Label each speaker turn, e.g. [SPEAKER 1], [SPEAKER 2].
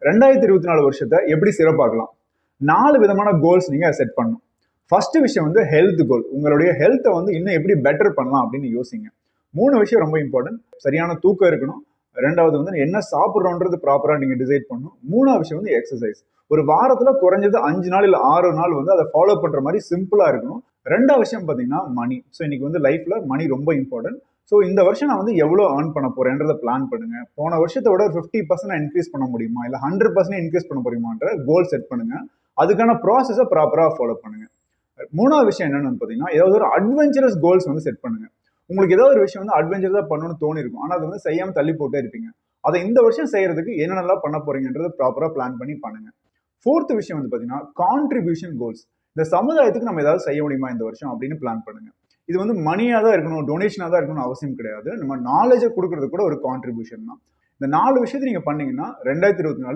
[SPEAKER 1] 2024 வருஷத்தை எப்படி சிறப்பாக்கலாம்? 4 விதமான கோல்ஸ் நீங்க செட் பண்ணணும். ஃபர்ஸ்ட் விஷயம் வந்து ஹெல்த் கோல். உங்களுடைய ஹெல்த்தை வந்து இன்னும் எப்படி பெட்டர் பண்ணலாம் அப்படின்னு யோசிங்க. 3 விஷயம் ரொம்ப இம்பார்ட்டன்ட். சரியான தூக்கம் இருக்கணும். 2வது வந்து என்ன சாப்பிடுறோன்றது ப்ராப்பரா நீங்க டிசைட் பண்ணணும். 3வது விஷயம் வந்து எக்ஸசைஸ். ஒரு வாரத்துல குறைஞ்சது 5 நாள் இல்ல 6 நாள் வந்து அதை ஃபாலோ பண்ற மாதிரி சிம்பிளா இருக்கணும். 2வது விஷயம் பாத்தீங்கன்னா மணி. ஸோ இன்னைக்கு வந்து லைஃப்ல மணி ரொம்ப இம்பார்ட்டன்ட். ஸோ இந்த வருஷம் நான் வந்து எவ்வளோ ஏர்ன் பண்ண போறேன்றத பிளான் பண்ணுங்க. போன வருஷத்தை விட 50% இன்க்ரீஸ் பண்ண முடியுமா, இல்ல 100% இன்க்ரீஸ் பண்ண முடியுமான்ற கோல் செட் பண்ணுங்க. அதுக்கான ப்ராசஸை ப்ராப்பரா ஃபாலோ பண்ணுங்க. 3வது விஷயம் என்னன்னு பாத்தீங்கன்னா, ஏதாவது ஒரு அட்வென்ச்சரஸ் கோல்ஸ் வந்து செட் பண்ணுங்க. உங்களுக்கு ஏதாவது ஒரு விஷயம் வந்து அட்வென்ச்சரஸா பண்ணணும்னு தோணி இருக்கும், ஆனா அது வந்து செய்யாம தள்ளி போட்டே இருப்பீங்க. அதை இந்த வருஷம் செய்யறதுக்கு என்னென்னலாம் பண்ண போறீங்கன்றத ப்ராப்பரா பிளான் பண்ணி பண்ணுங்க. 4th விஷயம் வந்து பாத்தீங்கன்னா கான்ட்ரிபியூஷன் கோல்ஸ். இந்த சமுதாயத்துக்கு நம்ம ஏதாவது செய்ய முடியுமா இந்த வருஷம் அப்படின்னு பிளான் பண்ணுங்க. இது வந்து மணியா தான் இருக்கணும், டொனேஷனா தான் இருக்கணும்னு அவசியம் கிடையாது. நம்ம நாலேஜை கொடுக்கறது கூட ஒரு கான்ட்ரிபியூஷன் தான். இந்த 4 விஷயத்தை நீங்க பண்ணீங்கன்னா 2024